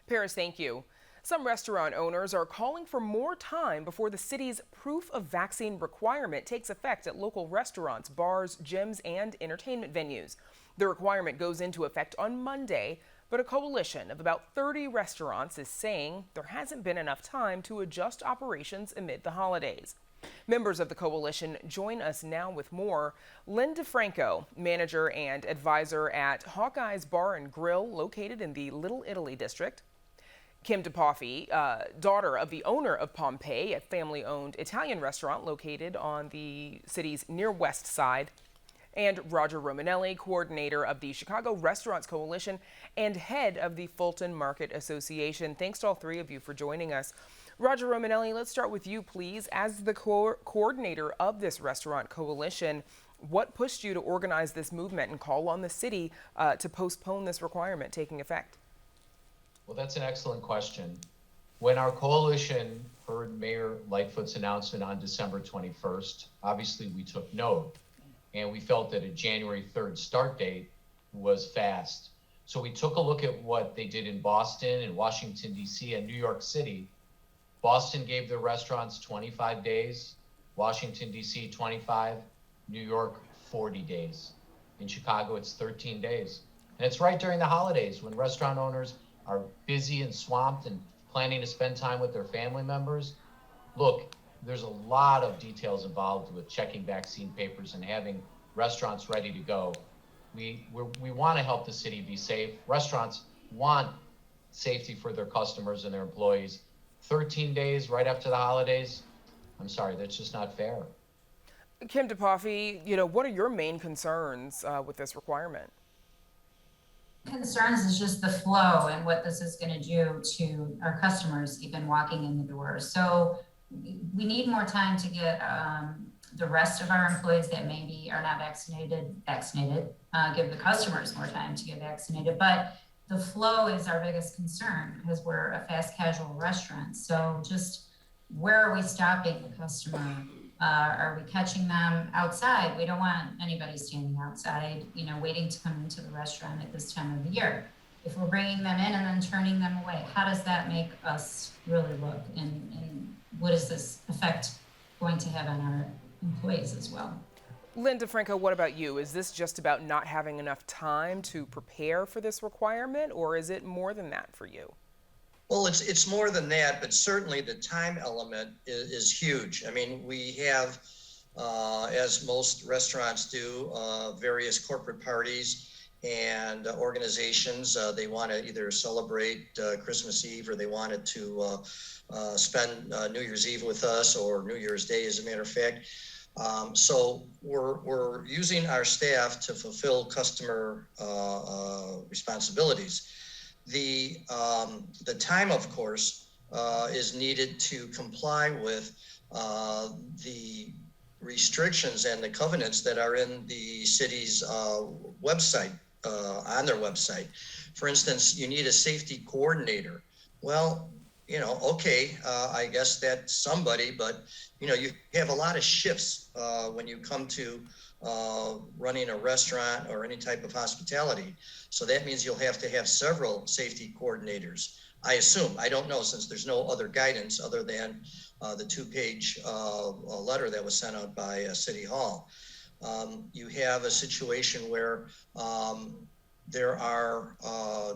Paris, thank you. Some restaurant owners are calling for more time before the city's proof of vaccine requirement takes effect at local restaurants, bars, gyms, and entertainment venues. The requirement goes into effect on Monday, but a coalition of about 30 restaurants is saying there hasn't been enough time to adjust operations amid the holidays. Members of the coalition join us now with more. Lynn DeFranco, manager and advisor at Hawkeye's Bar and Grill, located in the Little Italy district. Kim DePoffe, daughter of the owner of Pompeii, a family-owned Italian restaurant located on the city's near west side. And Roger Romanelli, coordinator of the Chicago Restaurants Coalition and head of the Fulton Market Association. Thanks to all three of you for joining us. Roger Romanelli, let's start with you, please. As the coordinator of this restaurant coalition, what pushed you to organize this movement and call on the city to postpone this requirement taking effect? Well, that's an excellent question. When our coalition heard Mayor Lightfoot's announcement on December 21st, obviously we took note, and we felt that a January 3rd start date was fast. So we took a look at what they did in Boston and Washington, D.C. and New York City. Boston gave their restaurants 25 days, Washington, D.C. 25, New York 40 days. In Chicago, it's 13 days. And it's right during the holidays when restaurant owners are busy and swamped and planning to spend time with their family members. Look, there's a lot of details involved with checking vaccine papers and having restaurants ready to go. We want to help the city be safe. Restaurants want safety for their customers and their employees. 13 days right after the holidays, I'm sorry, that's just not fair. Kim DePoffe, what are your main concerns with this requirement? Concerns is just the flow and what this is going to do to our customers even walking in the door. So we need more time to get the rest of our employees that maybe are not vaccinated, give the customers more time to get vaccinated. But the flow is our biggest concern because we're a fast casual restaurant. So just where are we stopping the customer? Are we catching them outside? We don't want anybody standing outside, waiting to come into the restaurant at this time of the year. If we're bringing them in and then turning them away, how does that make us really look? And what is this effect going to have on our employees as well? Lynn DeFranco, what about you? Is this just about not having enough time to prepare for this requirement, or is it more than that for you? Well, it's more than that, but certainly the time element is huge. I mean, we have, as most restaurants do, various corporate parties and organizations. They want to either celebrate Christmas Eve or they wanted to spend New Year's Eve with us, or New Year's Day, as a matter of fact. So we're using our staff to fulfill customer responsibilities. The time, of course, is needed to comply with the restrictions and the covenants that are in the city's website, on their website. For instance, you need a safety coordinator. Well, okay, I guess that's somebody, but you have a lot of shifts when you come to running a restaurant or any type of hospitality. So that means you'll have to have several safety coordinators. I assume, I don't know, since there's no other guidance other than the 2-page letter that was sent out by City Hall. You have a situation where there are,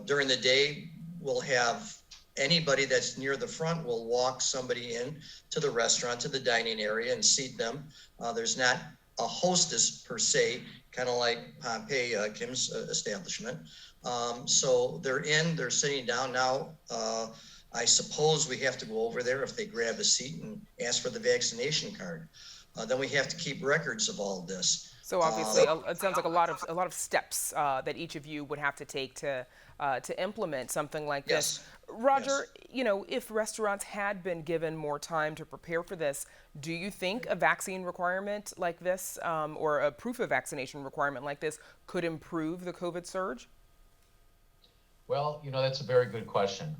during the day, we'll have anybody that's near the front will walk somebody in to the restaurant, to the dining area, and seat them. There's not a hostess per se, kind of like Pompeii, Kim's establishment. So they're sitting down now. I suppose we have to go over there if they grab a seat and ask for the vaccination card. Then we have to keep records of all of this. So obviously, it sounds like a lot of steps that each of you would have to take to implement something like Yes. this. Roger, if restaurants had been given more time to prepare for this, do you think a vaccine requirement like this, or a proof of vaccination requirement like this, could improve the COVID surge? Well, that's a very good question.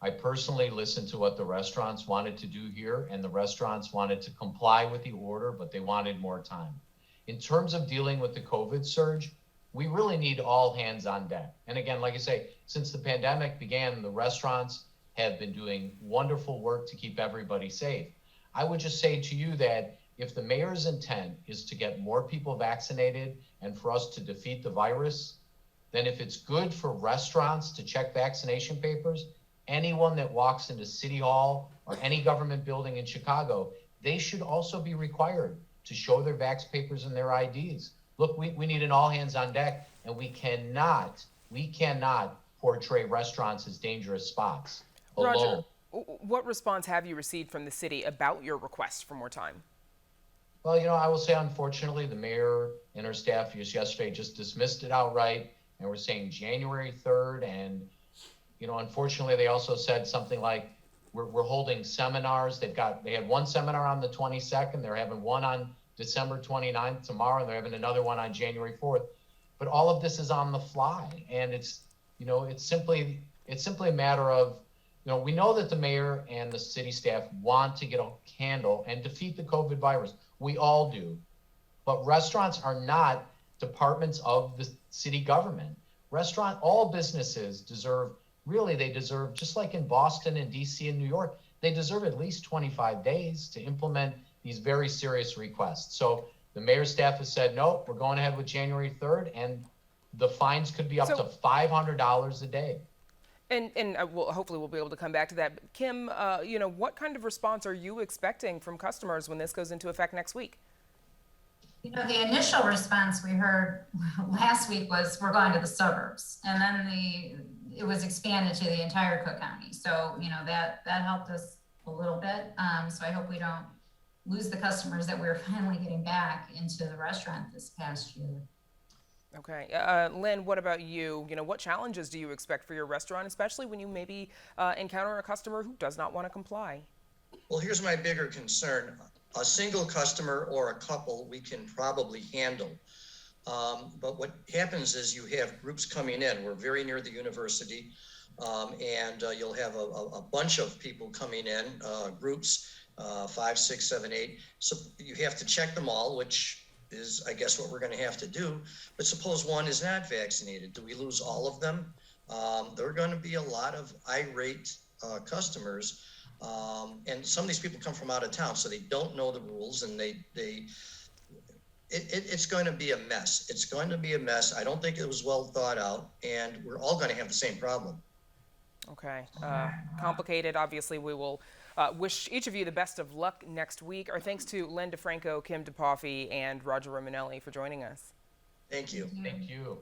I personally listened to what the restaurants wanted to do here, and the restaurants wanted to comply with the order, but they wanted more time. In terms of dealing with the COVID surge, we really need all hands on deck. And again, like I say, since the pandemic began, the restaurants have been doing wonderful work to keep everybody safe. I would just say to you that if the mayor's intent is to get more people vaccinated and for us to defeat the virus, then if it's good for restaurants to check vaccination papers, anyone that walks into City Hall or any government building in Chicago, they should also be required to show their vax papers and their IDs. Look, we need an all hands on deck, and we cannot portray restaurants as dangerous spots alone. Roger, what response have you received from the city about your request for more time? Well, I will say, unfortunately, the mayor and her staff yesterday just dismissed it outright, and we're saying January 3rd. And, unfortunately, they also said something like, we're holding seminars. They had one seminar on the 22nd. They're having one on December 29th tomorrow, and they're having another one on January 4th. But all of this is on the fly, and it's simply a matter of, we know that the mayor and the city staff want to get a handle and defeat the COVID virus. We all do. But restaurants are not departments of the city government. All businesses deserve, just like in Boston and DC and New York, they deserve at least 25 days to implement these very serious requests. So the mayor's staff has said, no, we're going ahead with January 3rd, and the fines could be up to $500 a day. And hopefully we'll be able to come back to that. But Kim, what kind of response are you expecting from customers when this goes into effect next week? The initial response we heard last week was, we're going to the suburbs. And then it was expanded to the entire Cook County. So, that helped us a little bit. So I hope we don't lose the customers that we're finally getting back into the restaurant this past year. Okay. Lynn, what about you? What challenges do you expect for your restaurant, especially when you maybe encounter a customer who does not want to comply? Well, here's my bigger concern. A single customer or a couple we can probably handle. But what happens is you have groups coming in. We're very near the university, and you'll have a bunch of people coming in, groups, 5, 6, 7, 8. So you have to check them all, which is, I guess, what we're going to have to do. But suppose one is not vaccinated. Do we lose all of them? There are going to be a lot of irate customers. And some of these people come from out of town, so they don't know the rules, and it's going to be a mess. It's going to be a mess. I don't think it was well thought out, and we're all going to have the same problem. Okay. Complicated. Obviously, we will wish each of you the best of luck next week. Our thanks to Len DeFranco, Kim DePaufy, and Roger Romanelli for joining us. Thank you. Thank you.